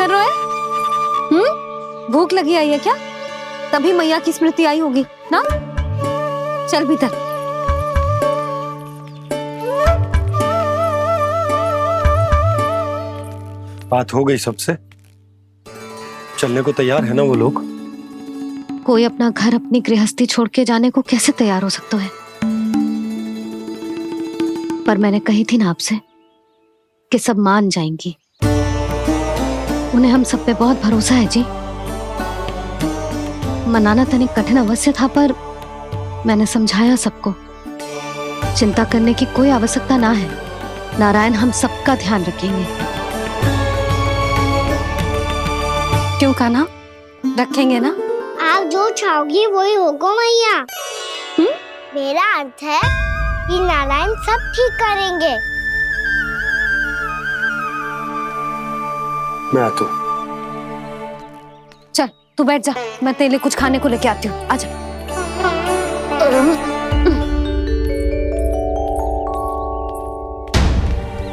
कर रहे हो? भूख लगी आई है क्या? तभी मैया की स्मृति आई होगी ना? चल भीतर। बात हो गई सबसे? चलने को तैयार है ना वो लोग? कोई अपना घर अपनी गृहस्थी छोड़ के जाने को कैसे तैयार हो सकता है? पर मैंने कही थी ना आपसे कि सब मान जाएंगी। उन्हें हम सब पे बहुत भरोसा है जी। मनाना तनिक कठिन अवश्य था, पर मैंने समझाया सबको। चिंता करने की कोई आवश्यकता ना है। नारायण हम सबका ध्यान रखेंगे। क्यों कान्हा, रखेंगे ना? आप जो चाहोगी वही होगा मैया। मेरा अर्थ है कि नारायण सब ठीक करेंगे। मैं आता हूं। चल तू बैठ जा, मैं तेरे लिए कुछ खाने को लेके आती हूँ। आजा।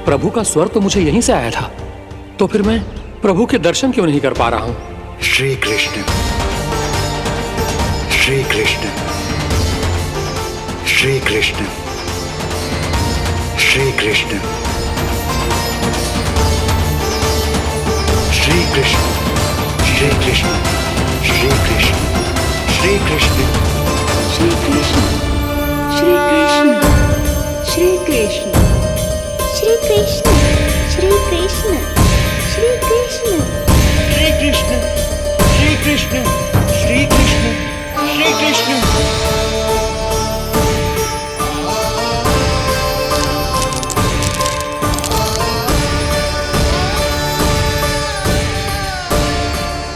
प्रभु का स्वर तो मुझे यहीं से आया था, तो फिर मैं प्रभु के दर्शन क्यों नहीं कर पा रहा हूँ? श्री कृष्ण, श्री कृष्ण, श्री कृष्ण, श्री कृष्ण, श्री कृष्ण, श्री कृष्ण, श्री कृष्ण, श्री कृष्ण, श्री कृष्ण, श्री कृष्ण, श्री कृष्ण, श्री कृष्ण, श्री कृष्ण, श्री कृष्ण, श्री कृष्ण, श्री कृष्ण, श्री कृष्ण, श्री कृष्ण।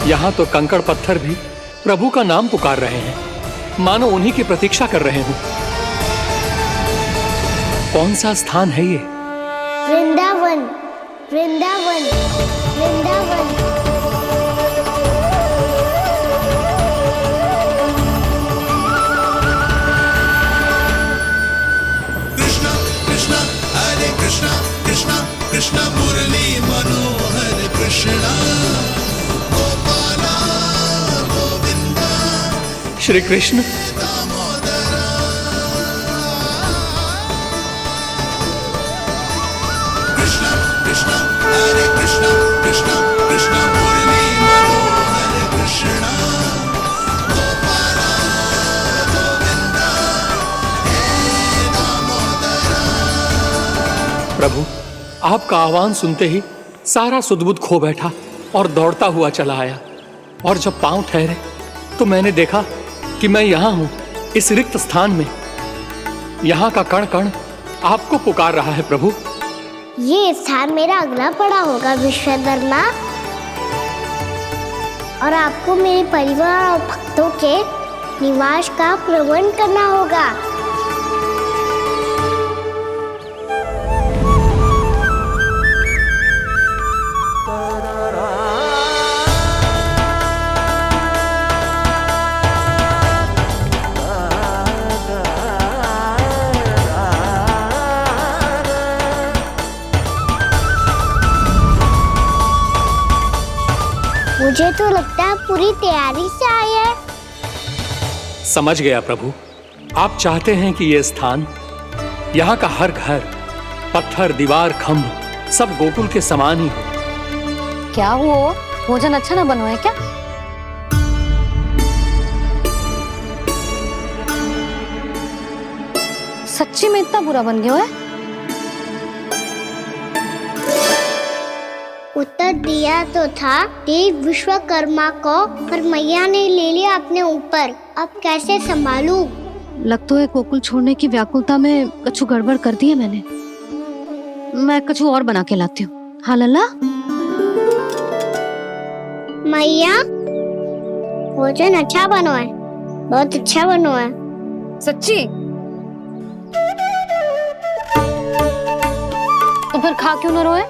यहाँ तो कंकड़ पत्थर भी प्रभु का नाम पुकार रहे हैं, मानो उन्हीं की प्रतीक्षा कर रहे हो। कौन सा स्थान है ये? वृंदावन, वृंदावन, वृंदावन। कृष्णा कृष्णा हरे कृष्णा, कृष्णा कृष्णा मुरली मनोहर कृष्णा, गोपाला गोविंदा श्री कृष्ण। दामोदरा। कृष्णा कृष्णा हरे कृष्णा, कृष्णा कृष्णा मुरली मनोहर कृष्णा, गोपाला गोविंदा हे दामोदरा। प्रभु, आपका आह्वान सुनते ही सारा सुध-बुध खो बैठा और दौड़ता हुआ चला आया। और जब पांव ठहरे तो मैंने देखा कि मैं यहाँ हूँ, इस रिक्त स्थान में। यहाँ का कण कण आपको पुकार रहा है प्रभु। ये स्थान मेरा अगला पड़ा होगा विश्वकर्मा, और आपको मेरे परिवार और भक्तों के निवास का प्रबंध करना होगा। मुझे तो लगता है पूरी तैयारी से आए हैं। समझ गया प्रभु, आप चाहते हैं कि ये स्थान, यहाँ का हर घर, पत्थर, दीवार, खम्भ सब गोकुल के समान ही हो। क्या हुआ? भोजन अच्छा ना बनो है क्या? सच्ची में इतना बुरा बन गया है? उत्तर दिया तो था देव विश्वकर्मा को, पर मैया ने ले लिया अपने ऊपर। अब कैसे संभालूं? लग तो है गोकुल छोड़ने की व्याकुलता में कछु गड़बड़ कर दी है मैंने। मैं कछु और बना के लाती हूँ। हाँ लल्ला? मैया, भोजन अच्छा बनो है, बहुत अच्छा बनो है। सच्ची? तो फिर खा क्यों न रोए?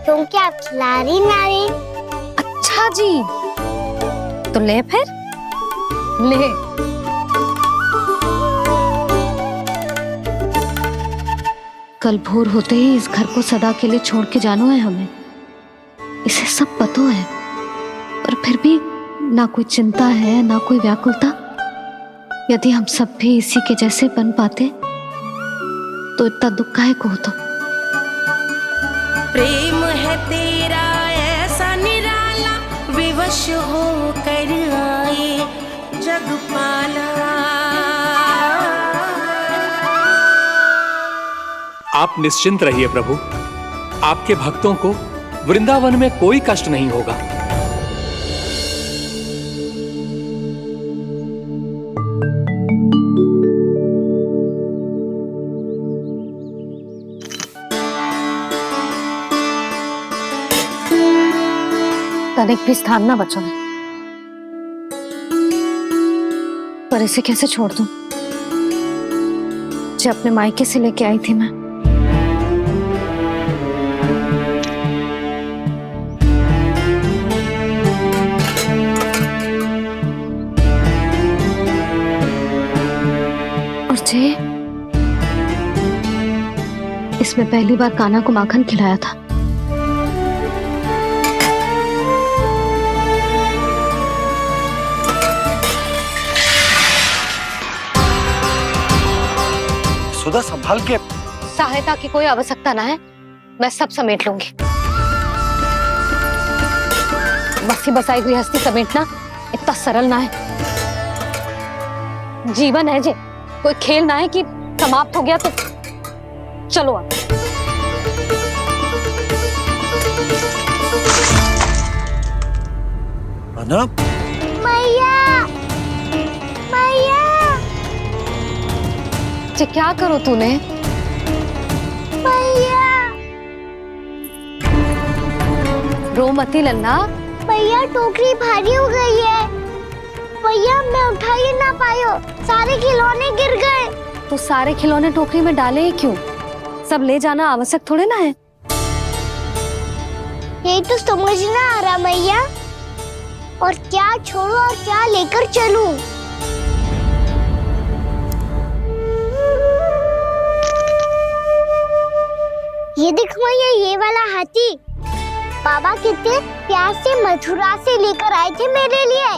तुम क्या खिलाड़ी नारी? अच्छा जी, तो ले फिर ले। कल भोर होते ही इस घर को सदा के लिए छोड़ के जाना है हमें। इसे सब पता है, पर फिर भी ना कोई चिंता है ना कोई व्याकुलता। यदि हम सब भी इसी के जैसे बन पाते तो इतना दुख काहे को होता। प्रेम है तेरा ऐसा निराला, विवश हो कर आए जगपाला। आप निश्चिंत रहिए प्रभु, आपके भक्तों को वृंदावन में कोई कष्ट नहीं होगा। तनिक भी स्थान ना बचो, पर इसे कैसे छोड़ दूं जो अपने मायके से लेके आई थी मैं। और जे इसमें पहली बार कान्हा को माखन खिलाया था। सुधा संभाल के। सहायता की कोई आवश्यकता ना है, मैं सब समेट लूंगी। बसी बसाई गृहस्थी समेटना इतना सरल ना है। जीवन है जे, कोई खेल ना है कि समाप्त हो गया तो चलो अब। अनप, मैया मैया। जे क्या करो तूने? मैया रो मती लल्ला। भैया टोकरी भारी हो गई है। भैया मैं उठा ही ना पायो, सारे खिलौने गिर गए। तो सारे खिलौने टोकरी में डाले ही क्यों? सब ले जाना आवश्यक थोड़े ना है। यही तो समझ ना आ रहा मैया, और क्या छोड़ो और क्या लेकर चलूं। ये देखो मैया, ये वाला हाथी बाबा कितने प्यार से मथुरा से लेकर आए थे मेरे लिए।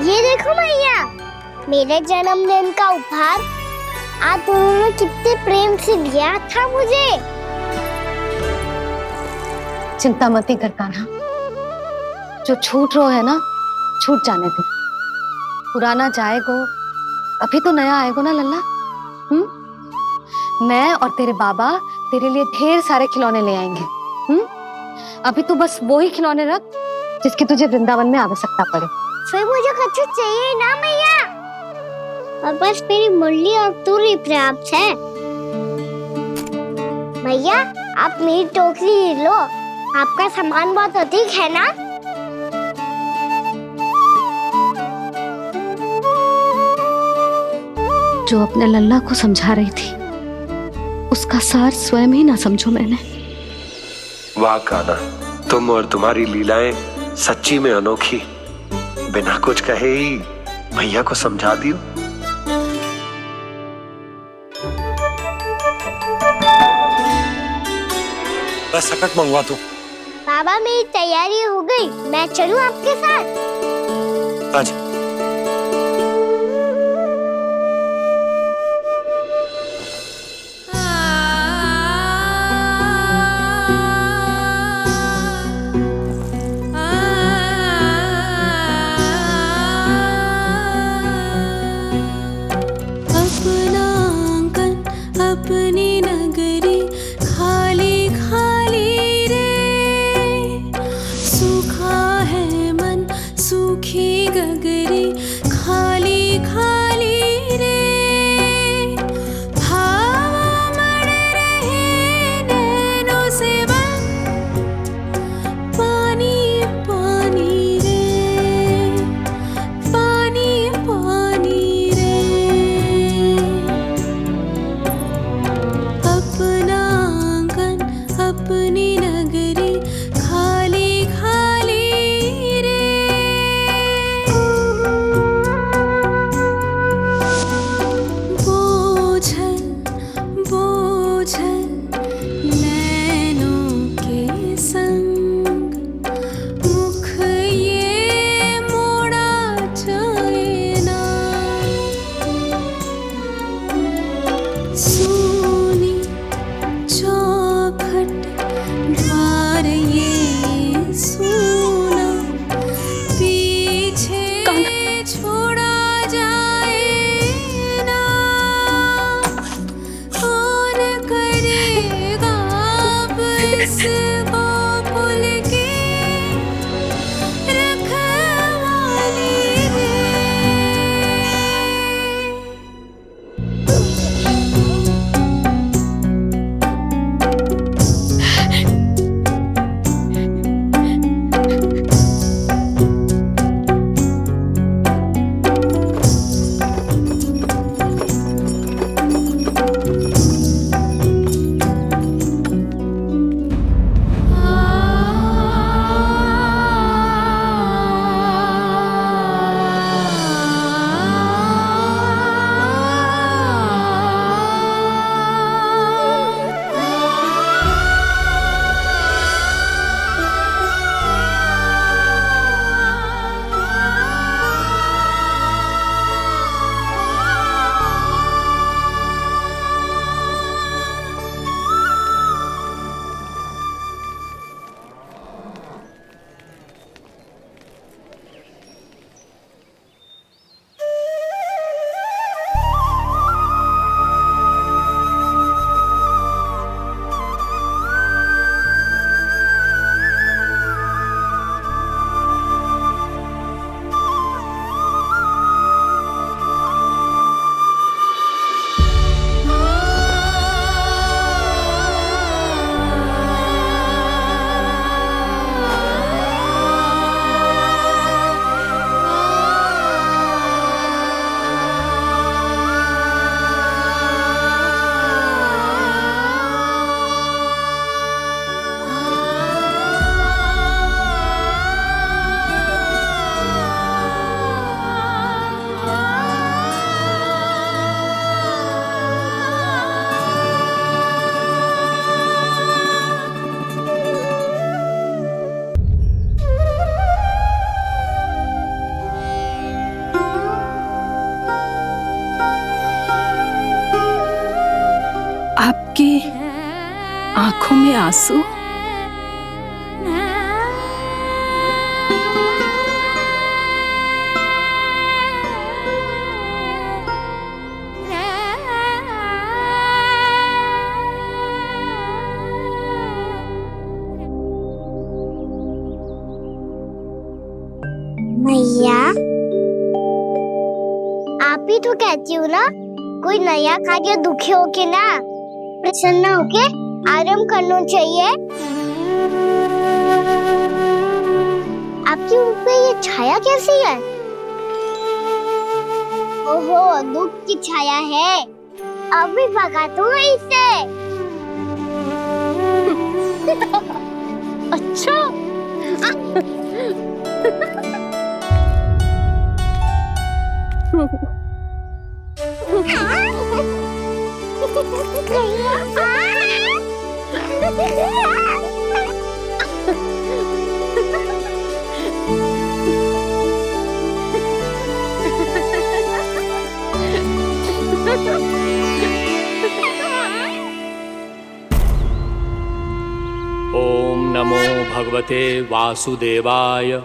ये देखो मैया, मेरे जन्मदिन का उपहार आप दोनों ने कितने प्रेम से दिया था मुझे। चिंता मती कर कान्हा, जो छूट रो है ना छूट जाने दे। पुराना जाएगो, अभी तो नया आएगो ना लल्ला। मैं और तेरे बाबा तेरे लिए ढेर सारे खिलौने ले आएंगे। अभी तू बस वो ही खिलौने रख जिसकी तुझे वृंदावन में आवश्यकता पड़े। फिर मुझे कुछ चाहिए ना मैया, और बस मेरी मुरली और तुरी पर्याप्त है। भैया आप मेरी टोकरी लो, आपका सामान बहुत अधिक है ना। जो अपने लल्ला को समझा रही थी उसका सार स्वयं ही ना समझो मैंने। वाह कान्हा, तुम और तुम्हारी लीलाएं सच्ची में अनोखी। बिना कुछ कहे ही भैया को समझा दियो। बस सकट मंगवा तू। बाबा मेरी तैयारी हो गई, मैं चलूं आपके साथ। आजा। अपना आंगन अपनी नगरी खाली खाली रे, सूखा है मन सूखी गगरी खाली खाली रे। भाव मर रहे नैनों से बन पानी पानी रे, पानी पानी रे। अपना आंगन अपनी नगरी खाली खाली रे। बोझल बोझल नैनों के संग उस गोकुल की रखवाली रे। आपकी आंखों में आंसू? मैया, आप ही तो कहती हो ना, कोई नया कार्य दुखी होके ना प्रसन्न होके आराम करना चाहिए। आपके मुंह पे ये छाया कैसी है? ओहो, दुख की छाया है। अभी भगा दो इसे। अच्छा। ओम नमो भगवते वासुदेवाय।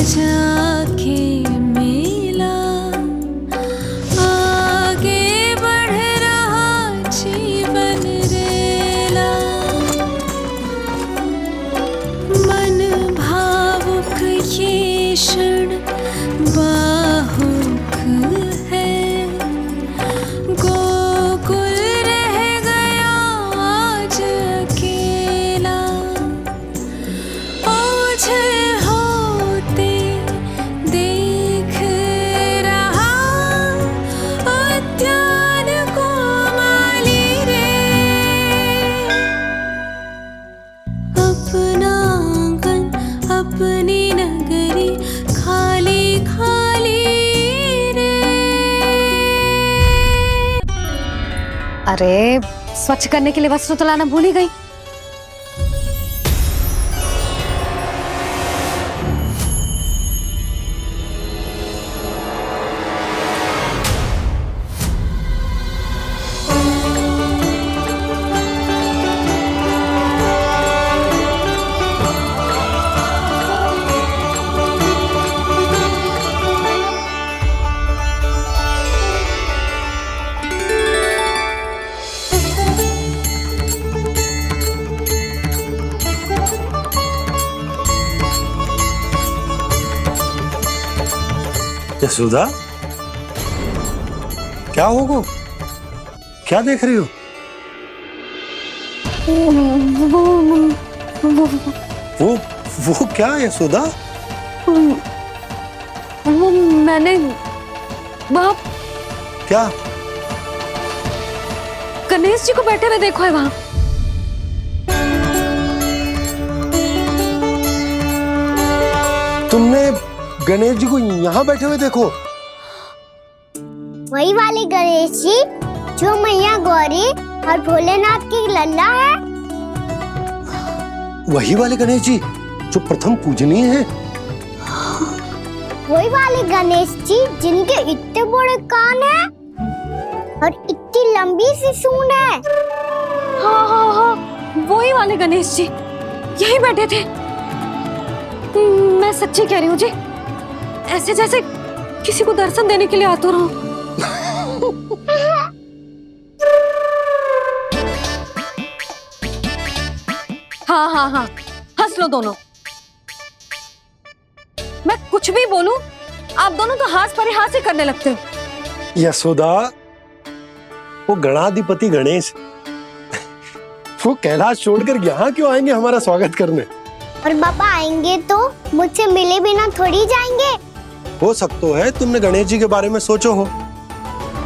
जाके मिला, आगे बढ़ रहा जीवन रेला। मन भावुक ये क्षण बाहुक है, गोकुल रह गया आज अकेला। ओझल होते देख रहा उद्यान को माली रे। अपना आंगन अपनी नगरी खाली खाली रे। अरे स्वच्छ करने के लिए वस्त्र तो लाना भूल ही गई। यशोदा, क्या होगा? क्या देख रही हो? वो क्या यशोदा? वो मैंने बाप क्या? गणेश जी को बैठे हुए देखो है वहां। तुमने गणेश जी को यहाँ बैठे हुए देखो? वही वाले गणेश जी जो मैया गौरी और भोलेनाथ की लल्ला है। वही वाले गणेश जी जो प्रथम पूजनीय है। वही वाले गणेश जी जिनके इतने बड़े कान हैं और इतनी लंबी सी सूंड है। हाँ हाँ हाँ, वही वाले गणेश जी यही बैठे थे। मैं सच्ची कह रही हूँ जी, ऐसे जैसे किसी को दर्शन देने के लिए आतुर हूँ। हाँ हाँ हाँ, हंस लो दोनों। मैं कुछ भी बोलूं, आप दोनों तो हास परिहास ही करने लगते हो। यशोदा, वो गणाधिपति गणेश वो कैलाश छोड़कर यहाँ क्यों आएंगे हमारा स्वागत करने? और पापा आएंगे तो मुझसे मिले बिना थोड़ी जाएंगे। हो सकता है तुमने गणेश जी के बारे में सोचो हो,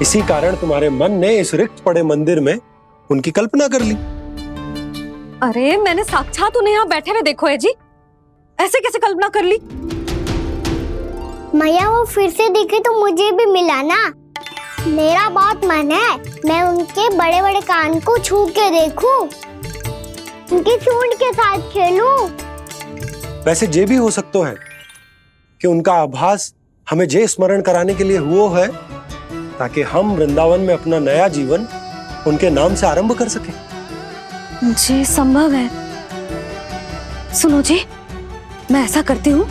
इसी कारण तुम्हारे मन ने इस रिक्त पड़े मंदिर में उनकी कल्पना कर ली। अरे मैंने साक्षात उन्हें यहाँ बैठे हुए देखो है जी, ऐसे कैसे कल्पना कर ली? मैया वो फिर से दिखे तो मुझे भी मिला ना। मेरा बहुत मन है मैं उनके बड़े बड़े कान को छू के देखूं, उनकी सूंड के साथ खेलूं। वैसे ये भी हो सकता है कि उनका आभास हमें जे स्मरण कराने के लिए हुआ है ताकि हम वृंदावन में अपना नया जीवन उनके नाम से आरंभ कर सके। जी संभव है। सुनो जी, मैं ऐसा करती हूँ,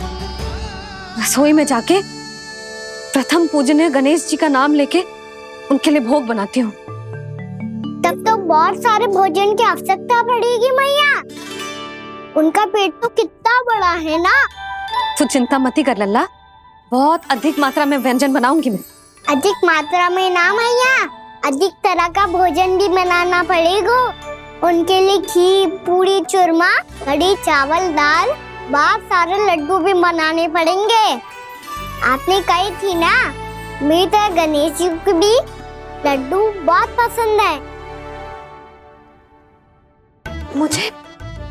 रसोई में जाके प्रथम पूजनीय गणेश जी का नाम लेके उनके लिए भोग बनाती हूँ। तब तो बहुत सारे भोजन की आवश्यकता पड़ेगी मैया। उनका पेट तो कितना बड़ा है ना। तू चिंता मत ही कर लल्ला, बहुत अधिक मात्रा में व्यंजन बनाऊंगी मैं। अधिक मात्रा में ना मैया, अधिक तरह का भोजन भी बनाना पड़ेगा। उनके लिए खीर, पूरी, चूरमा, कढ़ी, चावल, दाल, बहुत सारे लड्डू भी बनाने पड़ेंगे। आपने कही थी ना, मेरी तरह गणेश जी को भी लड्डू बहुत पसंद है।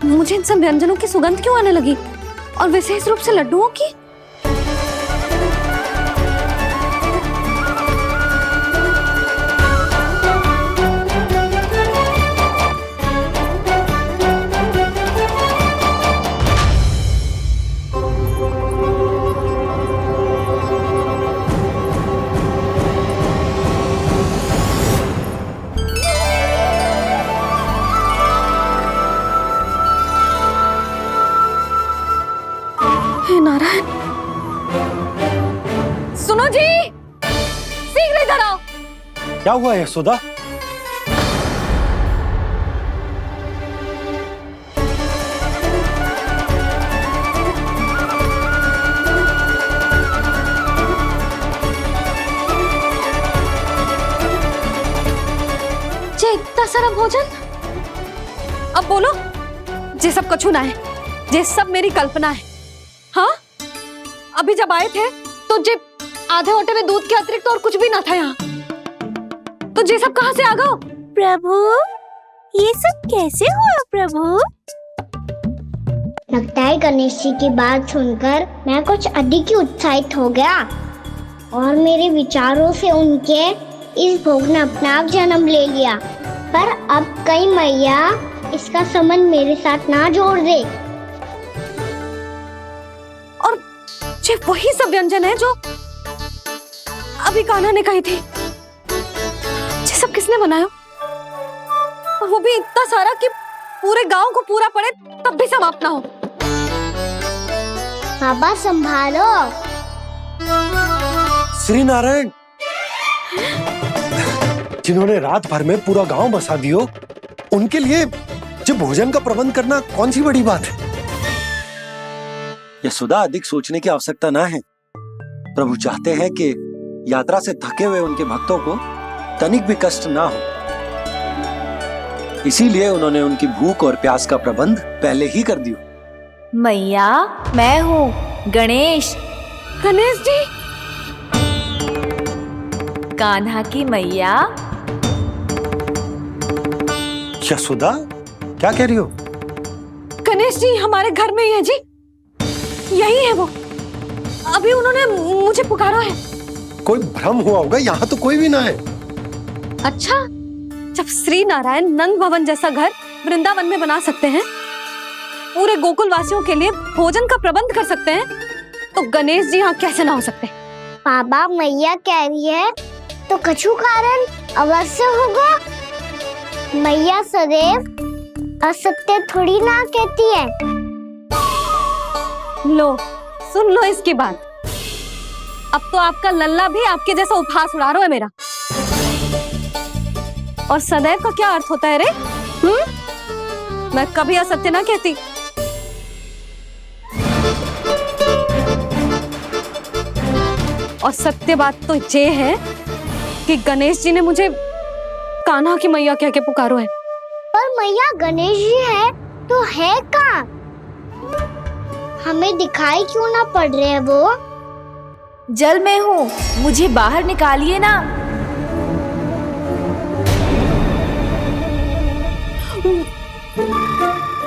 मुझे इन सब व्यंजनों की सुगंध क्यों आने लगी, और विशेष रूप से लड्डुओं की? हे नारायण, जी, शीघ्र इधर आओ। क्या हुआ यशोदा? जे इतना सारा भोजन, अब बोलो, जे सब कछु ना है, जे सब मेरी कल्पना है। हाँ, अभी जब आए थे तो जे आधे ओटे में दूध के अतिरिक्त और कुछ भी ना था यहाँ, तो जे सब कहाँ से आ गए? प्रभु, ये सब कैसे हुआ प्रभु? लगता है गणेश जी की बात सुनकर मैं कुछ अधिक ही उत्साहित हो गया और मेरे विचारों से उनके इस भोग ने अपना आप जन्म ले लिया। पर अब कहीं मैया इसका संबंध मेरे साथ ना जोड़ दे। और जे वही सब व्यंजन है जो अभी कान्हा ने कही थी, ये सब किसने बनाया? और वो भी इतना सारा कि पूरे गांव को पूरा पड़े तब भी समाप्त ना हो। बाबा संभालो। श्री नारायण, जिन्होंने रात भर में पूरा गांव बसा दियो, उनके लिए जो भोजन का प्रबंध करना कौन सी बड़ी बात है? यशोदा, अधिक सोचने की आवश्यकता ना है। प्रभु चाहते हैं कि यात्रा से थके हुए उनके भक्तों को तनिक भी कष्ट ना हो, इसीलिए उन्होंने उनकी भूख और प्यास का प्रबंध पहले ही कर दिया। मैया, मैं हूँ गणेश। गणेश जी, कान्हा की मैया। यशोदा, क्या कह रही हो? गणेश जी हमारे घर में ही है जी, यही है वो। अभी उन्होंने मुझे पुकारा है। कोई भ्रम हुआ होगा, यहाँ तो कोई भी ना है। अच्छा, जब श्री नारायण नंद भवन जैसा घर वृंदावन में बना सकते हैं, पूरे गोकुल वासियों के लिए भोजन का प्रबंध कर सकते हैं, तो गणेश जी यहाँ कैसे ना हो सकते? बाबा, मैया कह रही है तो कछु कारण अवश्य होगा। मैया सदैव असत्य थोड़ी ना कहती है। लो, सुन लो इसकी बात। अब तो आपका लल्ला भी आपके जैसा उपहास उड़ा रहा है मेरा। और सदैव का क्या अर्थ होता है रे? मैं कभी असत्य ना कहती। और सत्य बात तो ये है कि गणेश जी ने मुझे कान्हा की मैया कह के पुकारो है। पर मैया गणेश जी है तो है कहाँ? हमें दिखाई क्यों ना पड़ रहे हैं वो? जल में हूँ, मुझे बाहर निकालिए ना।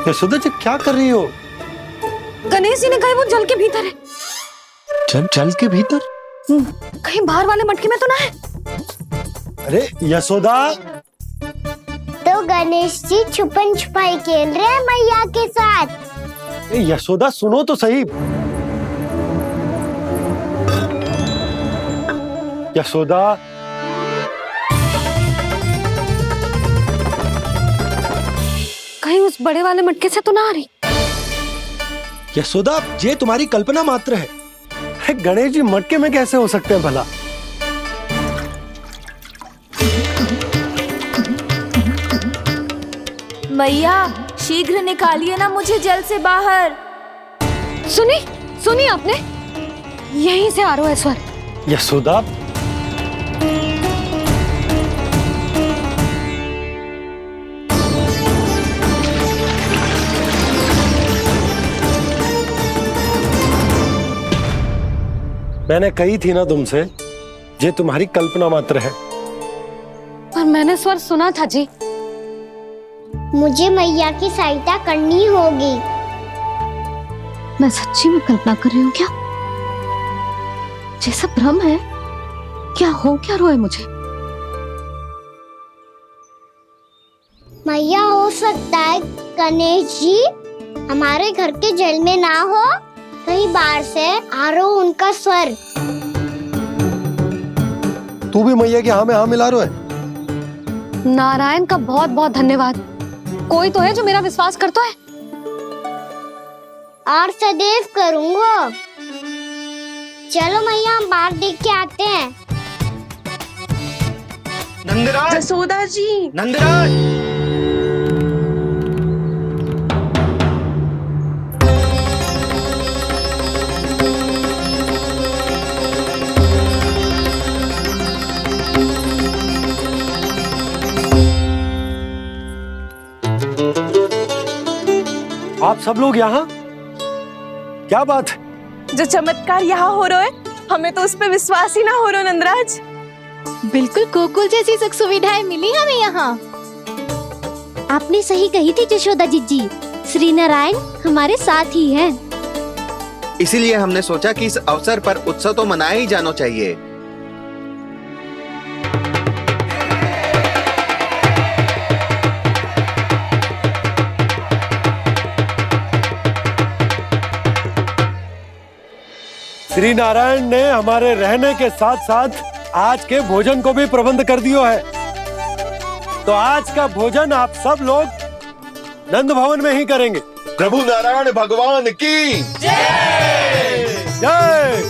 यशोदा जी, क्या कर रही हो? गणेश जी ने कहा वो जल के भीतर है। जल के भीतर? कहीं बाहर वाले मटके में तो ना है? अरे यशोदा! तो गणेश जी छुपन छुपाई खेल रहे हैं मैया के साथ। यशोदा, सुनो तो सही। यशोदा, कहीं उस बड़े वाले मटके से तो ना आ रही? यशोदा, ये तुम्हारी कल्पना मात्र है। गणेश जी मटके में कैसे हो सकते हैं भला? मैया, शीघ्र निकालिए ना मुझे जल से बाहर। सुनी आपने? यहीं से आ रहा है स्वर। यशोदा, मैंने कही थी ना तुमसे, ये तुम्हारी कल्पना मात्र है। पर मैंने स्वर सुना था जी। मुझे मैया की सहायता करनी होगी। मैं सच्ची में कल्पना कर रही हूँ क्या? जैसा भ्रम है, क्या हो क्या रहा है मुझे? मैया, हो सकता है गणेश जी हमारे घर के जल में ना हो, कहीं बाहर से आ रहा हो उनका स्वर। तू भी मैया के हाँ में हाँ मिला रहा है। नारायण का बहुत बहुत धन्यवाद। कोई तो है जो मेरा विश्वास करता है। और सदैव करूंगा। चलो मैया हम बाहर देख के आते हैं। नंदराज, जसोदा जी। नंदराज। आप सब लोग यहाँ? क्या बात है? जो चमत्कार यहाँ हो रहा है, हमें तो उस पे विश्वास ही ना हो रहा नंदराज। बिल्कुल गोकुल जैसी सुख सुविधाएं मिली हमें यहाँ। आपने सही कही थी जशोदा जीजी, श्री नारायण हमारे साथ ही हैं। इसीलिए हमने सोचा कि इस अवसर पर उत्सव तो मनाया ही जाना चाहिए। श्री नारायण ने हमारे रहने के साथ साथ आज के भोजन को भी प्रबंध कर दियो है। तो आज का भोजन आप सब लोग नंद भवन में ही करेंगे। प्रभु नारायण भगवान की जय जय।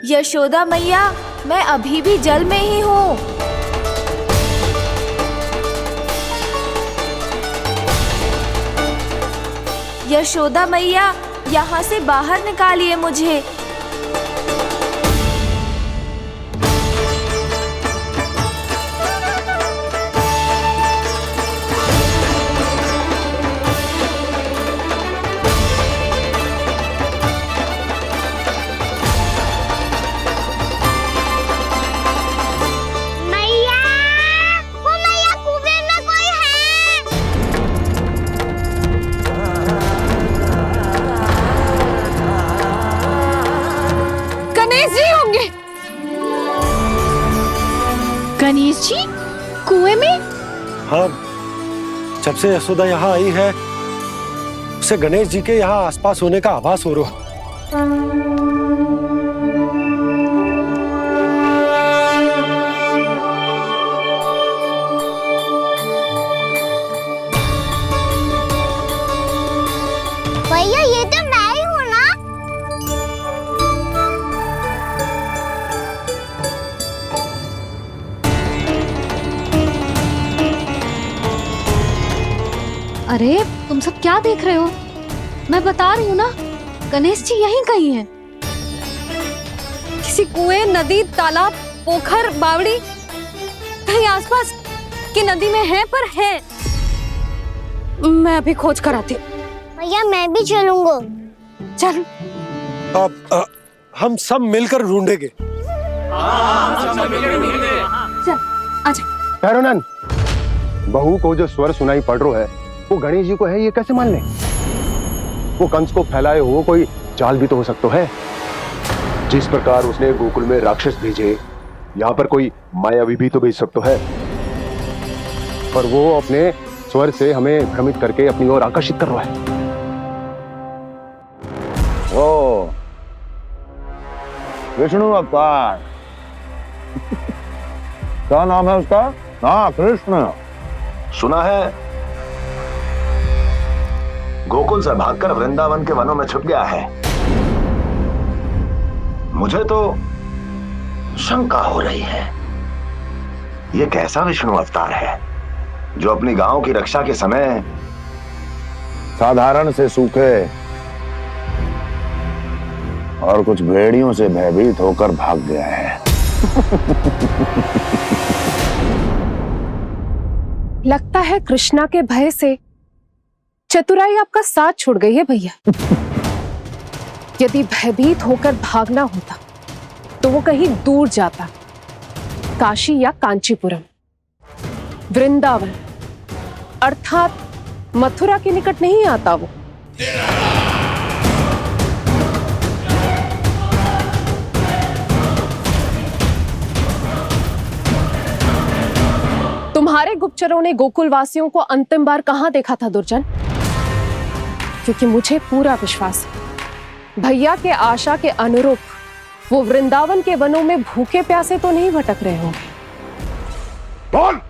यशोदा मैया, मैं अभी भी जल में ही हूँ। यशोदा मैया, यहाँ से बाहर निकालिए मुझे। मैया, वो मैया कुएं में कोई है। गणेश जी होंगे। गणेश जी कुएं में? हाँ, जब से यशोदा यहाँ आई है उसे गणेश जी के यहाँ आसपास होने का आभास हो रहा। भैया ये तो मैं ही हूँ ना। अरे तुम सब क्या देख रहे हो? मैं बता रही हूँ ना, गणेश जी यहीं कहीं हैं। किसी कुएं, नदी, तालाब, पोखर, बावड़ी कहीं आसपास की नदी में है, पर है। मैं अभी खोज कर आती हूँ। भैया मैं भी चलूंगा। चल। अब हम सब मिलकर ढूंढेंगे। चल आजा। भैरवनंद, बहू को जो स्वर सुनाई पड़ रहा है वो गणेश जी को है, ये कैसे मान ले? वो कंस को फैलाए हुए कोई चाल भी तो हो सकता है। जिस प्रकार उसने गोकुल में राक्षस भेजे, यहाँ पर कोई मायावी भी तो भेज सकता है। पर वो अपने स्वर से हमें भ्रमित करके अपनी ओर आकर्षित कर रहा है। ओ विष्णु अवतार। क्या नाम है उसका? हाँ, कृष्ण। सुना है गोकुल से भागकर वृंदावन के वनों में छुप गया है। मुझे तो शंका हो रही है, ये कैसा विष्णु अवतार है जो अपनी गांव की रक्षा के समय साधारण से सूखे और कुछ भेड़ियों से भयभीत होकर भाग गया है। लगता है कृष्णा के भय से चतुराई आपका साथ छोड़ गई है भैया। यदि भयभीत होकर भागना होता तो वो कहीं दूर जाता, काशी या कांचीपुरम। वृंदावन अर्थात मथुरा के निकट नहीं आता वो। तुम्हारे गुप्तचरों ने गोकुल वासियों को अंतिम बार कहां देखा था दुर्जन? क्योंकि मुझे पूरा विश्वास है भैया के आशा के अनुरूप वो वृंदावन के वनों में भूखे प्यासे तो नहीं भटक रहे होंगे। बोल!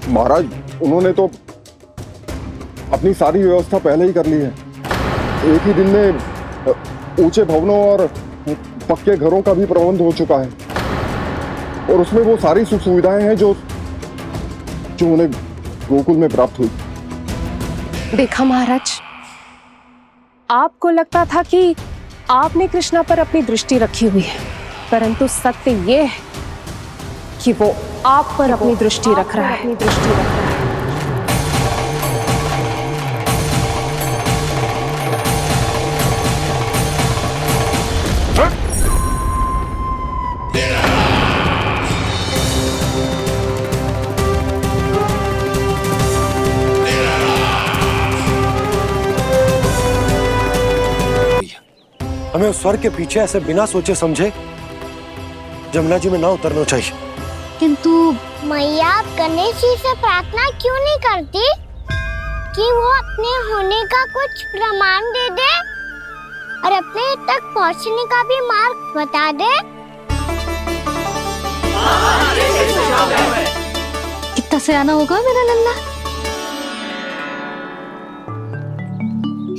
महाराज, उन्होंने तो अपनी सारी व्यवस्था पहले ही कर ली है। एक ही दिन में ऊंचे भवनों और पक्के घरों का भी प्रबंध हो चुका है और उसमें वो सारी सुख सुविधाएं हैं जो उन्हें गोकुल में प्राप्त हुई। देखा महाराज, आपको लगता था कि आपने कृष्णा पर अपनी दृष्टि रखी हुई है, परंतु सत्य ये है कि वो आप पर अपनी दृष्टि रख रहा है। हमें उस स्वर्ग के पीछे ऐसे बिना सोचे समझे जमुना जी में ना उतरना चाहिए। किंतु मैया, आप गणेश जी से प्रार्थना क्यों नहीं करती कि वो अपने होने का कुछ प्रमाण दे दे और अपने तक पहुंचने का भी मार्ग बता दे? कितना सयाना होगा मेरा लल्ला।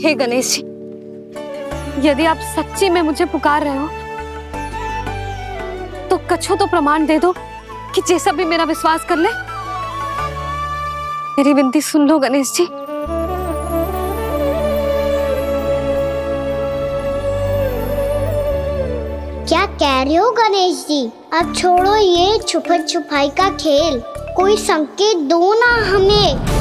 हे गणेश जी, यदि आप सच्ची में मुझे पुकार रहे हो तो कछो तो प्रमाण दे दो कि जैसा भी मेरा विश्वास कर ले। मेरी विनती सुन लो गणेश जी। क्या कह रहे हो गणेश जी? अब छोड़ो ये छुपन छुपाई का खेल, कोई संकेत दो ना हमें।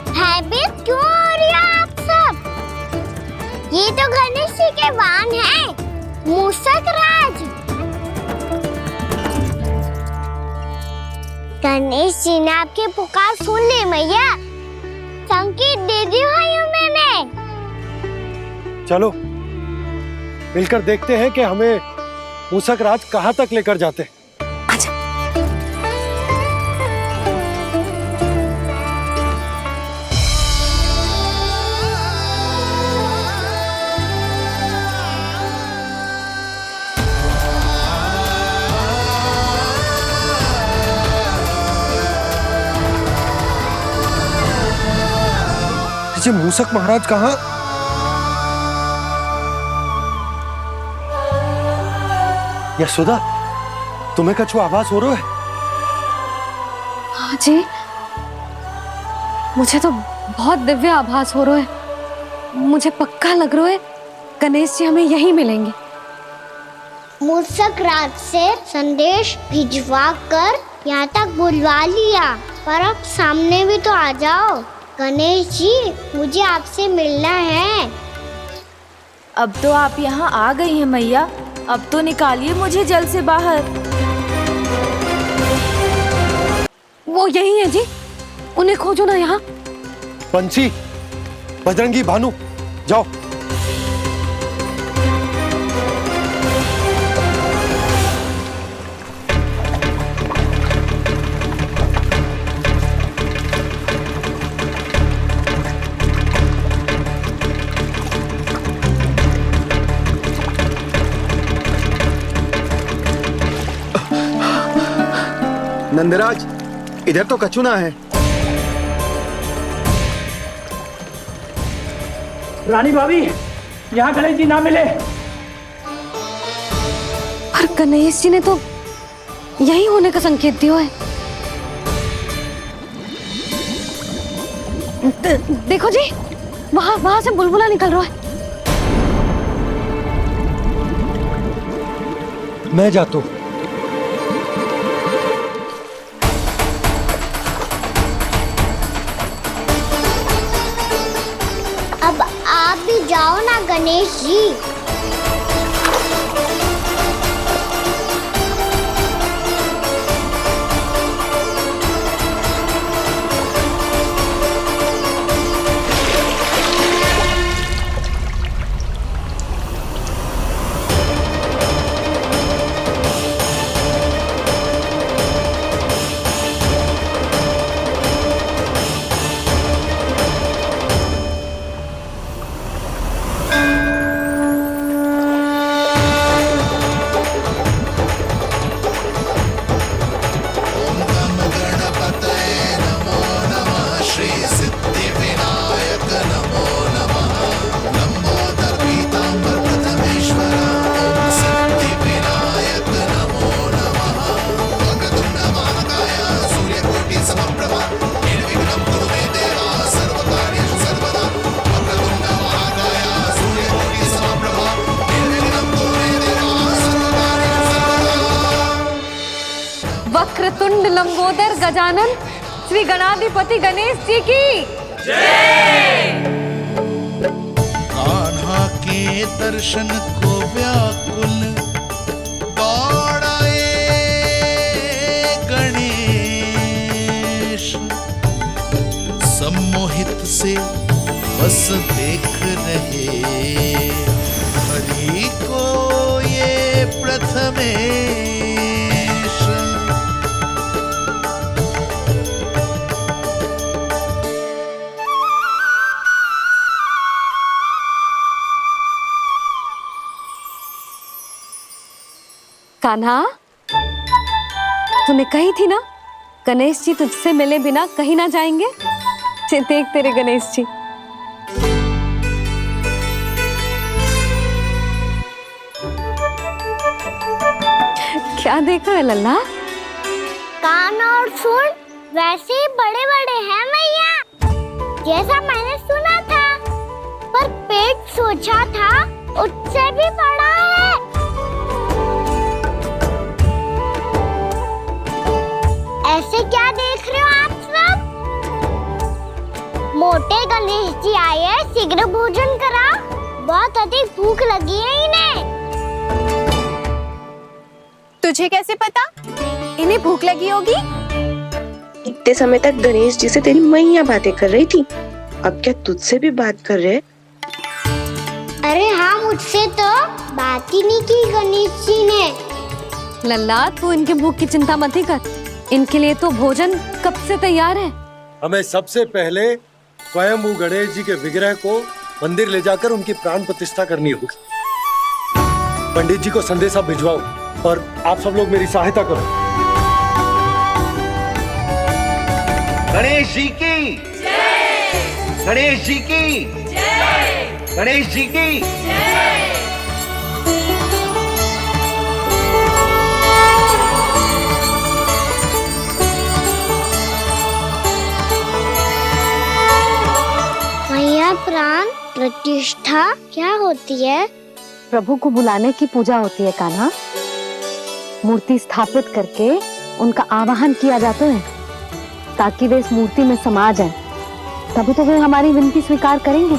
भयभीत क्यों हो रही हो आप सब? ये तो गणेश जी के वाहन हैं, मूषक राज। गणेश जी ने आपकी पुकार सुन ली मैया, संकेत दे दी भाइयों मैंने। चलो मिलकर देखते हैं कि हमें मूषक राज कहां तक लेकर जाते हैं। ये मूषक महाराज कहाँ? यशोदा, तुम्हें कछु आभास हो रहा है? हाँ जी, मुझे तो बहुत दिव्य आभास हो रहा है। मुझे पक्का लग रहा है गणेश जी हमें यहीं मिलेंगे। मूषक राज से संदेश भिजवा कर यहाँ तक बुलवा लिया, पर अब सामने भी तो आ जाओ। गणेश जी, मुझे आपसे मिलना है। अब तो आप यहाँ आ गई हैं मैया, अब तो निकालिए मुझे जल से बाहर। वो यही है जी, उन्हें खोजो ना यहाँ। पंछी, बजरंगी, भानु, जाओ। नंदराज, इधर तो कछुना है। रानी भाभी, यहाँ गणेश जी ना मिले। पर गणेश जी ने तो यही होने का संकेत दिया है। देखो जी, वहां से बुलबुला निकल रहा है। मैं जाता हूँ। अब आप भी जाओ ना गणेश जी। वक्रतुंड लंबोदर गजानन श्री गणाधिपति गणेश जी की कान्हा के दर्शन को व्याकुल दौड़ाए गणेश, सम्मोहित से बस देख रहे हरि को ये प्रथमेश। कान्हा, तूने कही थी ना गणेश जी तुझसे मिले बिना कहीं ना जाएंगे। देख तेरे गणेश जी। क्या देख रहा है लल्ला? कान और सुन वैसे ही बड़े बड़े हैं मैया, जैसा मैंने सुना था, पर पेट सोचा था उससे भी बड़ा है। ऐसे क्या देख रहे हो आप सब? मोटे गणेश जी आए हैं, शीघ्र भोजन करा, बहुत अधिक भूख लगी है इन्हें। तुझे कैसे पता इन्हें भूख लगी होगी? इतने समय तक गणेश जी से तेरी मैया बातें कर रही थी, अब क्या तुझसे भी बात कर रहे? अरे हाँ, मुझसे तो बात ही नहीं की गणेश जी ने। लल्ला, तू इनके भूख की चिंता मत ही कर, इनके लिए तो भोजन कब से तैयार है। हमें सबसे पहले स्वयं गणेश जी के विग्रह को मंदिर ले जाकर उनकी प्राण प्रतिष्ठा करनी होगी। पंडित जी को संदेशा भिजवाओ और आप सब लोग मेरी सहायता करो। गणेश जी की जय! गणेश जी की जय! गणेश जी की जय! मैया, प्राण प्रतिष्ठा क्या होती है? प्रभु को बुलाने की पूजा होती है कान्हा। मूर्ति स्थापित करके उनका आवाहन किया जाता है ताकि वे इस मूर्ति में समा जाएं। तभी तो वे हमारी विनती स्वीकार करेंगे।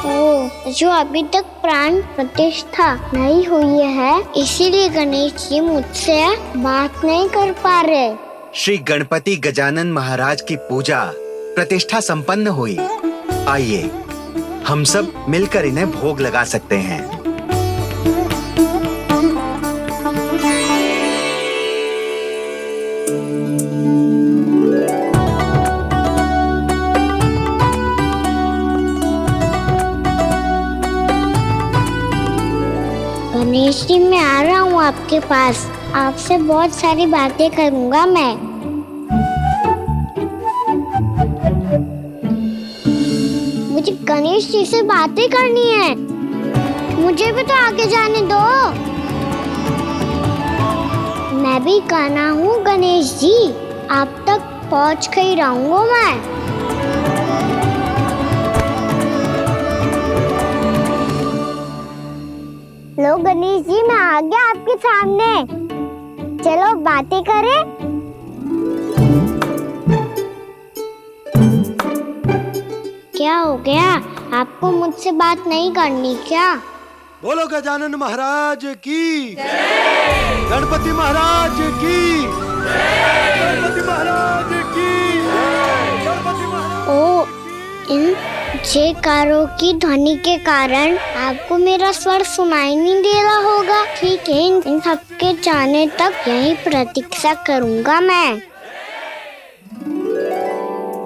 ओ, जो अभी तक प्राण प्रतिष्ठा नहीं हुई है, इसीलिए गणेश जी मुझसे बात नहीं कर पा रहे। श्री गणपति गजानन महाराज की पूजा प्रतिष्ठा संपन्न हुई। आइए हम सब मिलकर इन्हें भोग लगा सकते हैं। गणेश जी, मैं आ रहा हूँ आपके पास, आपसे बहुत सारी बातें करूँगा मैं। मुझे गणेश जी से बातें करनी है, मुझे भी तो आगे जाने दो। मैं भी कान्हा हूँ गणेश जी, आप तक पहुँच कर ही रहूँगा मैं। गणेश जी, मैं आ गया आपके सामने। चलो बातें करें। क्या हो गया? आपको मुझसे बात नहीं करनी क्या? बोलो गजानन महाराज की, गणपति महाराज की, गणपति महाराज की, गणपति महाराज। ओ, इन जयकारों की ध्वनि के कारण आपको मेरा स्वर सुनाई नहीं दे रहा होगा। ठीक है, इन सबके जाने तक यही प्रतीक्षा करूंगा मैं।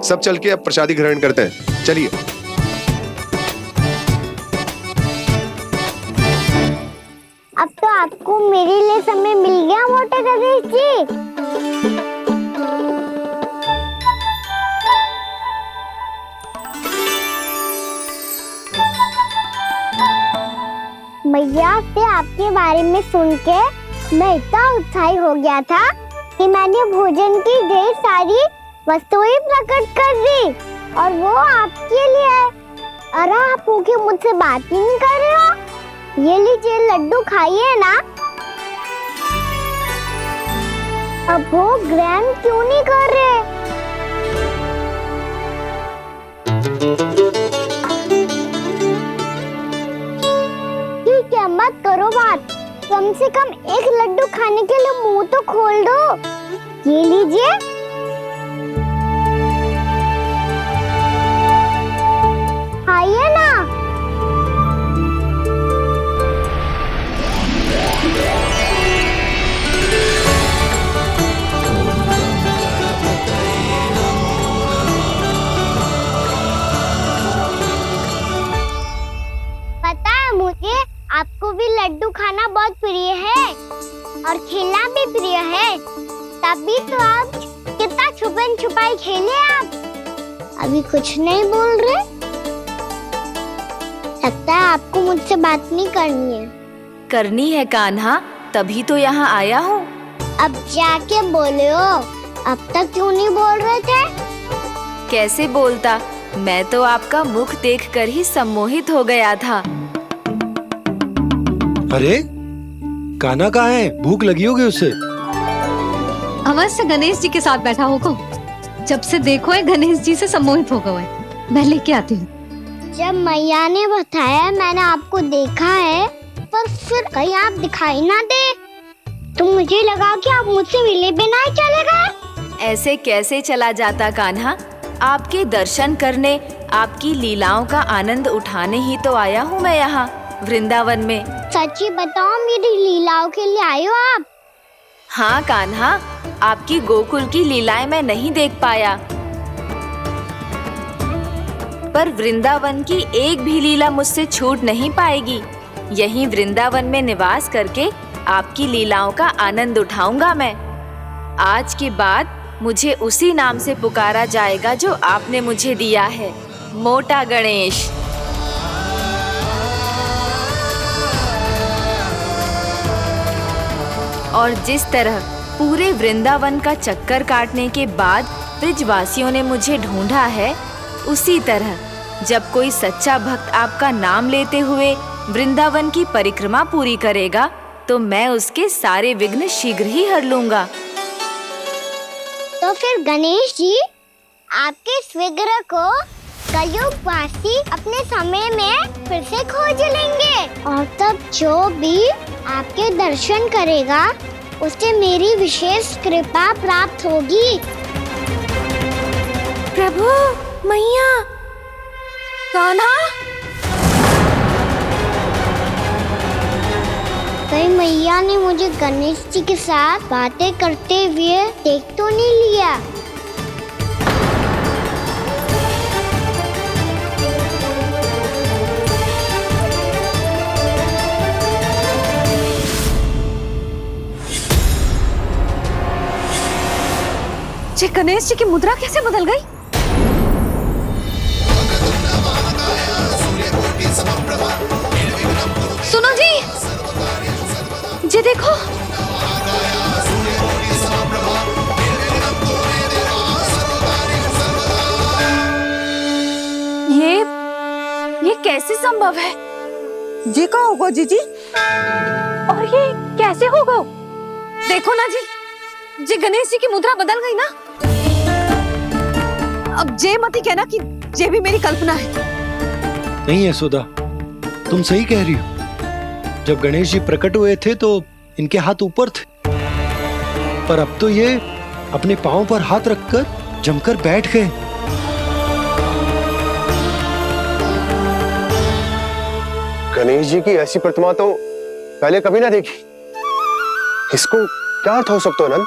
सब चल के अब प्रसादी ग्रहण करते हैं, चलिए। अब तो आपको मेरे लिए समय मिल गया मोटे गणेश जी। मैया से आपके बारे में सुन के मैं इतना उत्साही हो गया था कि मैंने भोजन की ढेर सारी वस्तुएं प्रकट कर दी, और वो आपके लिए। अरे आप भूखे मुझसे बात ही नहीं कर रहे हो। ये लीजिए लड्डू, खाइए ना। अब वो ग्रहण क्यों नहीं कर रहे? ठीक है, मत करो बात। कम से कम एक लड्डू खाने के लिए मुंह तो खोल दो। ये लीजिए। खाइए ना। पता है मुझे, आपको भी लड्डू खाना बहुत प्रिय है और खेलना भी प्रिय है। तभी तो आप कितना छुपन छुपाई खेले। आप अभी कुछ नहीं बोल रहे। लगता है आपको मुझसे बात नहीं करनी है। करनी है कान्हा, तभी तो यहाँ आया हूँ। अब जाके बोले हो। अब तक क्यों नहीं बोल रहे थे? कैसे बोलता, मैं तो आपका मुख देखकर ही सम्मोहित हो गया था। अरे कान्हा कहाँ है? भूख लगी होगी उससे। अवश्य गणेश जी के साथ बैठा होगा। जब से देखो है गणेश जी से सम्मोहित हो गए। मैं लेके आती हूँ। जब मैया ने बताया मैंने आपको देखा है, पर फिर कहीं आप दिखाई ना दे, तो मुझे लगा कि आप मुझसे मिले बिना ही चले गए। ऐसे कैसे चला जाता कान्हा? आपके दर्शन करने, आपकी लीलाओं का आनंद उठाने ही तो आया हूँ मैं यहाँ वृंदावन में। सच्ची बताओ, मेरी लीलाओं के लिए आए हो आप? हाँ कान्हा, आपकी गोकुल की लीलाएं मैं नहीं देख पाया, पर वृंदावन की एक भी लीला मुझसे छूट नहीं पाएगी। यहीं वृंदावन में निवास करके आपकी लीलाओं का आनंद उठाऊंगा मैं। आज के बाद मुझे उसी नाम से पुकारा जाएगा जो आपने मुझे दिया है, मोटा गणेश। और जिस तरह पूरे वृंदावन का चक्कर काटने के बाद ब्रिजवासियों ने मुझे ढूंढा है, उसी तरह जब कोई सच्चा भक्त आपका नाम लेते हुए वृंदावन की परिक्रमा पूरी करेगा, तो मैं उसके सारे विघ्न शीघ्र ही हर लूंगा। तो फिर गणेश जी, आपके इस विग्रह को कलयुगवासी अपने समय में फिर से खोज लेंगे, और तब जो भी आपके दर्शन करेगा उसे मेरी विशेष कृपा प्राप्त होगी। प्रभु, मैया, कान्हा। कहीं मैया ने मुझे गणेश जी के साथ बातें करते हुए देख तो नहीं लिया? जी, गणेश जी की मुद्रा कैसे बदल गई? सुनो जी, जी देखो। ये कैसे संभव है? जी का होगा जीजी? और ये कैसे होगा? देखो ना जी गणेश जी की मुद्रा बदल गई ना। अब जे मत ही कहना कि ये भी मेरी कल्पना है। नहीं यशोदा, तुम सही कह रही हो। जब गणेश जी प्रकट हुए थे तो इनके हाथ ऊपर थे, पर अब तो ये अपने पांव पर हाथ रखकर जमकर बैठ गए। गणेश जी की ऐसी प्रतिमा तो पहले कभी ना देखी। इसको क्या अर्थ हो सकता है नंद?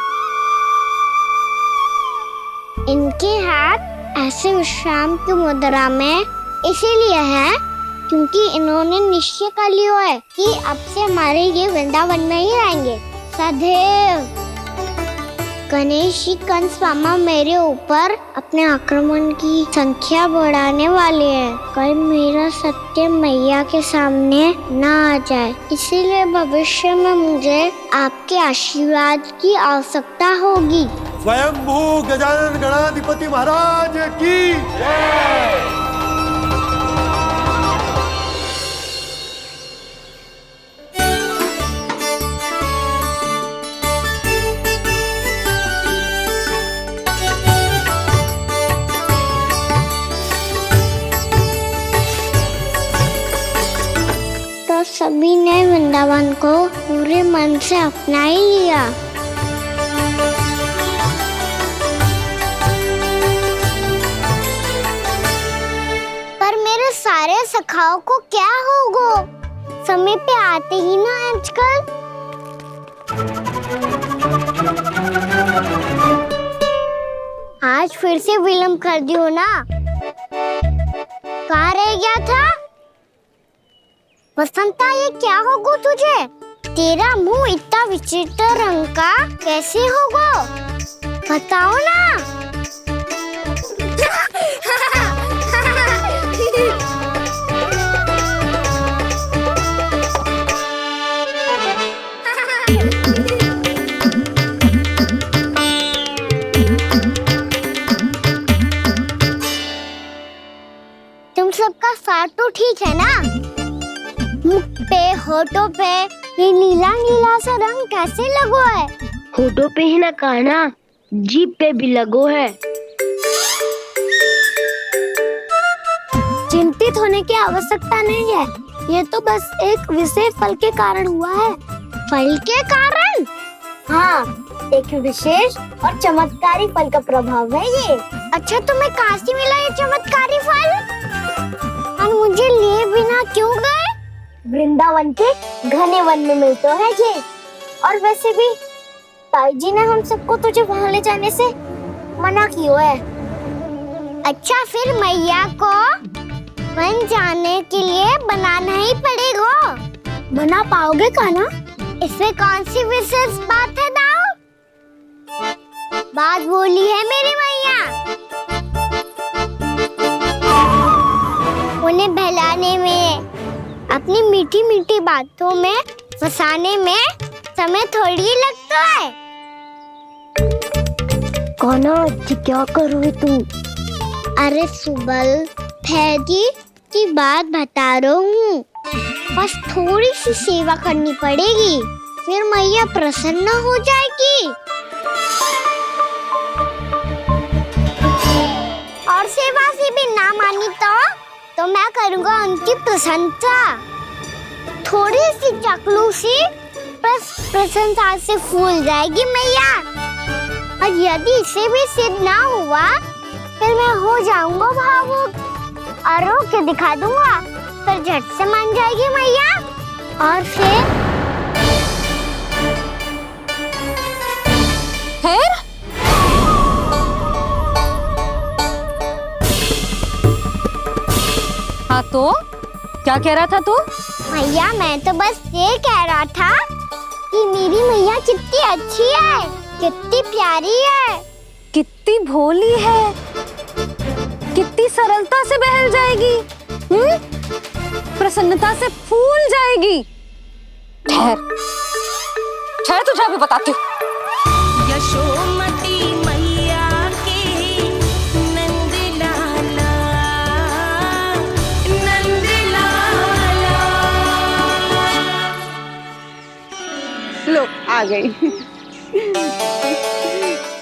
इनके हाथ ऐसे विश्राम की मुद्रा में इसीलिए है क्योंकि इन्होंने निश्चय कर लिया है कि अब से हमारे ये वृंदावन में ही रहेंगे सदैव। गणेश जी कंस मामा मेरे ऊपर अपने आक्रमण की संख्या बढ़ाने वाले हैं। कल मेरा सत्य मैया के सामने ना आ जाए, इसीलिए भविष्य में मुझे आपके आशीर्वाद की आवश्यकता होगी। स्वयंभू गजानन गणाधिपति महाराज की जय। तो सभी ने वृंदावन को पूरे मन से अपना ही लिया। पर मेरे सारे सखाओं को क्या होगा? समय पे आते ही ना आजकल। आज फिर से विलंब कर दियो ना। कहाँ रह गया था? वसंता, ये क्या होगा तुझे? तेरा मुंह इतना विचित्र रंग का कैसे होगा? बताओ ना। तुम सबका साथ तो ठीक है ना? मुख पे, होठों पे ये नीला नीला सा रंग कैसे लगो है? होठों पे ही ना कहना, जीभ पे भी लगो है। चिंतित होने की आवश्यकता नहीं है, ये तो बस एक विशेष फल के कारण हुआ है। फल के कारण? हाँ, एक विशेष और चमत्कारी फल का प्रभाव है ये। अच्छा, तुम्हें कहाँ से मिला ये चमत्कारी फल? और मुझे लिए बिना क्यों गए? वृंदावन के घने वन में मिलता है ये। और वैसे भी ताई जी ने हम सबको तुझे वहाँ ले जाने से मना किया है। अच्छा, फिर मैया को वन जाने के लिए बनाना ही पड़ेगा। बना पाओगे का ना? इसमें कौन सी विशेष बात है दाऊ? बात बोली है मेरी मैया। उन्हें बहलाने में, अपनी मीठी मीठी बातों में फंसाने में समय थोड़ी लगता है। कौना क्या करोगे तुम? अरे सुबल, फैजी की बात बता रहा हूँ। बस थोड़ी सी सेवा करनी पड़ेगी, फिर मैया प्रसन्न हो जाएगी। और सेवा से भी ना मानी तो मैं करूँगा उनकी प्रशंसा। थोड़ी सी चाकलूसी बस प्रशंसा से फूल जाएगी मैया। और यदि इसे भी सिद्ध ना हुआ, फिर मैं हो जाऊंगा भावुक और रो के दिखा दूंगा, फिर झट से मान जाएगी मैया। और फिर हाँ, तो क्या कह रहा था तू? मैया, मैं तो बस ये कह रहा था कि मेरी मैया कितनी अच्छी है, कितनी प्यारी है, कितनी भोली है, कितनी सरलता से बहल जाएगी, प्रसन्नता से फूल जाएगी। ठहर तुझे अभी बताती हूँ। यशोमती मैया के नंद लाला, नंद लाला। आ गई।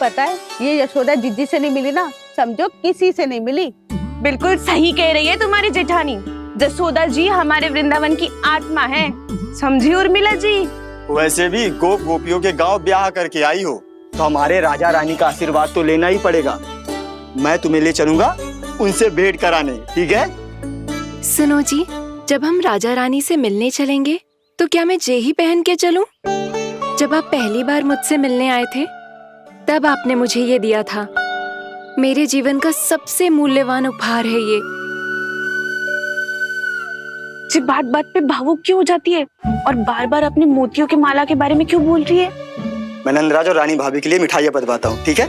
पता है ये यशोदा जिज्जी से नहीं मिली ना, समझो किसी से नहीं मिली। बिल्कुल सही कह रही है तुम्हारी जेठानी। जसोदा जी हमारे वृंदावन की आत्मा है, समझी उर्मिला जी। वैसे भी गोप गोपियों के गांव ब्याह करके आई हो तो हमारे राजा रानी का आशीर्वाद तो लेना ही पड़ेगा। मैं तुम्हें ले चलूंगा उनसे भेंट कराने, ठीक है? सुनो जी, जब हम राजा रानी से मिलने चलेंगे तो क्या मैं जे ही पहन के चलूं? जब आप पहली बार मुझसे मिलने आए थे तब आपने मुझे ये दिया था। मेरे जीवन का सबसे मूल्यवान उपहार है ये। जी बात बात पे भावुक क्यों हो जाती है और बार बार अपनी मोतियों की माला के बारे में क्यों बोल रही है? मैं नंदराज और रानी भाभी के लिए मिठाइयाँ बंटवाता हूँ, ठीक है?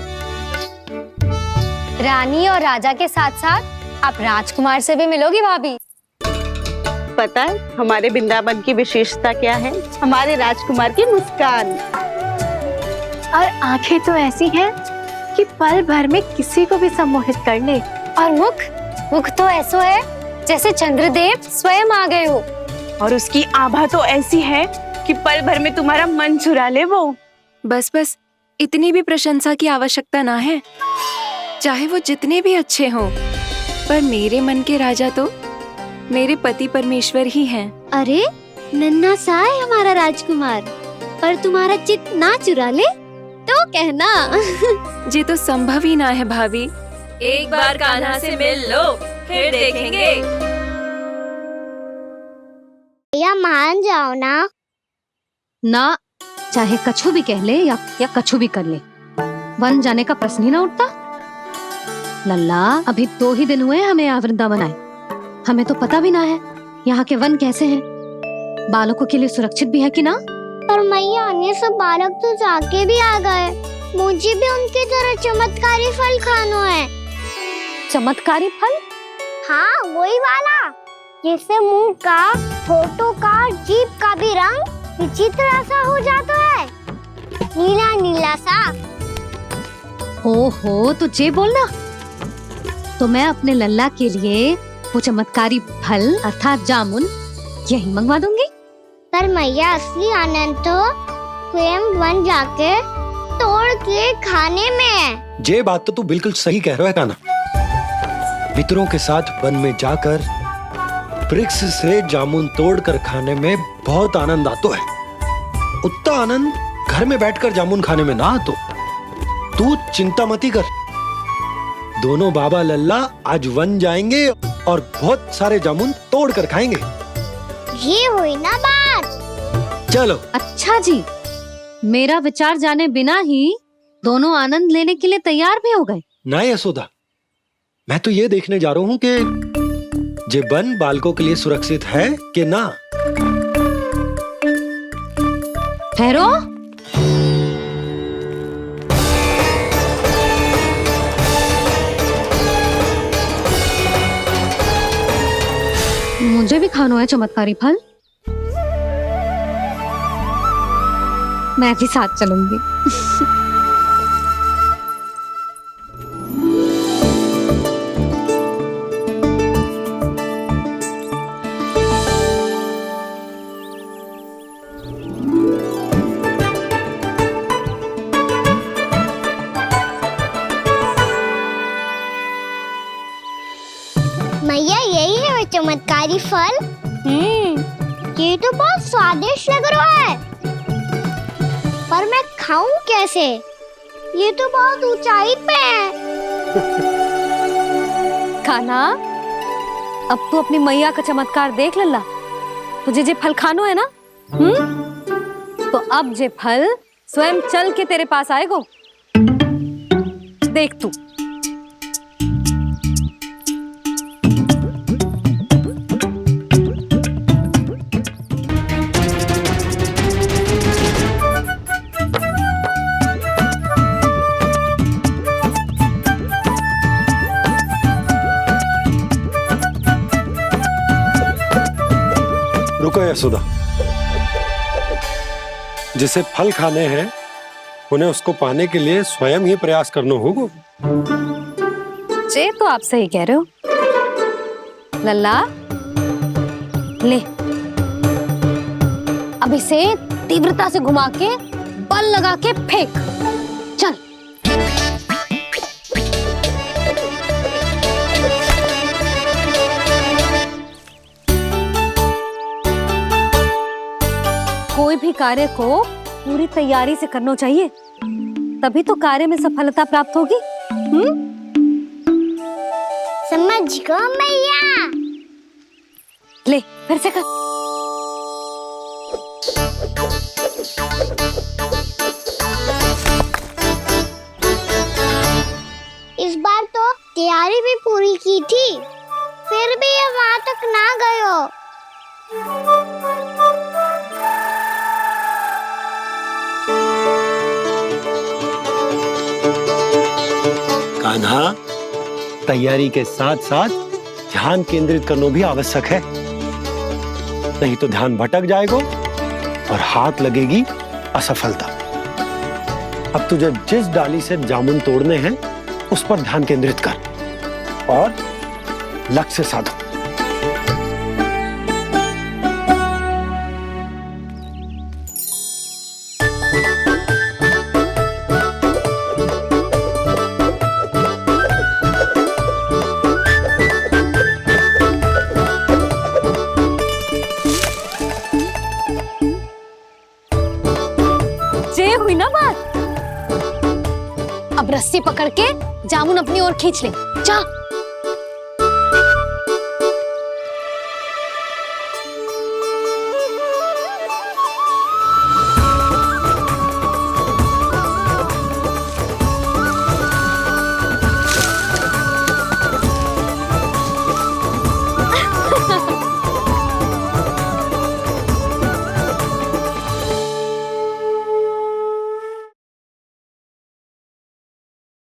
रानी और राजा के साथ साथ आप राजकुमार से भी मिलोगी भाभी। पता है हमारे वृंदावन की विशेषता क्या है? हमारे राजकुमार की मुस्कान। और आंखें तो ऐसी हैं कि पल भर में किसी को भी सम्मोहित कर ले। और मुख तो ऐसा है जैसे चंद्रदेव स्वयं आ गए हो। और उसकी आभा तो ऐसी है कि पल भर में तुम्हारा मन चुरा ले वो। बस बस, इतनी भी प्रशंसा की आवश्यकता ना है। चाहे वो जितने भी अच्छे हों, पर मेरे मन के राजा तो मेरे पति परमेश्वर ही हैं। अरे नन्हा सा है हमारा राजकुमार, पर तुम्हारा चित्त ना चुरा ले तो कहना। ये तो संभव ही ना है भाभी। एक बार कान्हा से मिल लो, फिर देखेंगे। या मान जाओ ना, चाहे कछु भी कह ले या कछु भी कर ले, वन जाने का प्रश्न ही ना उठता। लल्ला, अभी 2 ही दिन हुए हमें यहाँ वृंदावन आए। हमें तो पता भी ना है यहाँ के वन कैसे हैं, बालकों के लिए सुरक्षित भी है कि ना। पर मैया अन्य सब बालक तो जाके भी आ गए, मुझे भी उनके तरह चमत्कारी फल खाना है। चमत्कारी फल? हाँ वही वाला, जिससे मुंह का, होठों का, जीभ का भी रंग विचित्र सा हो जाता है, नीला नीला सा। ओहो, तो जे बोलना। तो मैं अपने लल्ला के लिए वो चमत्कारी फल अर्थात जामुन यही मंगवा दूंगी। पर मैया असली आनंद तो स्वयं वन जाके तोड़ के खाने में है। ये बात तो तू बिल्कुल सही कह रहा है कान्हा। मित्रों के साथ वन में जाकर वृक्ष से जामुन तोड़कर खाने में बहुत आनंद आता है। उतना आनंद घर में बैठकर जामुन खाने में ना आतो। तू चिंता मती कर, दोनों बाबा लल्ला आज वन जाएंगे और बहुत सारे जामुन तोड़कर खाएंगे। ये हुई ना बात। चलो। अच्छा जी, मेरा विचार जाने बिना ही दोनों आनंद लेने के लिए तैयार भी हो गए। ना यशोदा, मैं तो ये देखने जा रहा हूँ कि ये वन बालकों के लिए सुरक्षित है कि ना। ठहरो। मुझे भी खाना है चमत्कारी फल। मैं भी साथ चलूंगी। मैया यही है वो चमत्कारी फल। ये तो बहुत स्वादिष्ट लग रहा है, पर मैं खाऊं कैसे? ये तो बहुत ऊंचाई पे है। कान्हा, अब तू अपनी मैया का चमत्कार देख लल्ला। तुझे जे फल खानो है ना, तो अब जे फल स्वयं चल के तेरे पास आएगो। देख तू। रुको यशोदा, जिसे फल खाने हैं उन्हें उसको पाने के लिए स्वयं ही प्रयास करना होगा। जे तो आप सही कह रहे हो लल्ला। ले, अब इसे तीव्रता से घुमा के बल लगा के फेंक। चल। कोई भी कार्य को पूरी तैयारी से करना चाहिए, तभी तो कार्य में सफलता प्राप्त होगी। समझ गो मैया। ले फिर से कर। इस बार तो तैयारी भी पूरी की थी, फिर भी ये वहां तक ना गए हो। कान्हा, तैयारी के साथ साथ ध्यान केंद्रित करना भी आवश्यक है, नहीं तो ध्यान भटक जाएगा और हाथ लगेगी असफलता। अब तुझे जिस डाली से जामुन तोड़ने हैं उस पर ध्यान केंद्रित कर और लक्ष्य साधो। ये हुई ना बात। अब रस्सी पकड़ के जामुन अपनी ओर खींच ले। जा।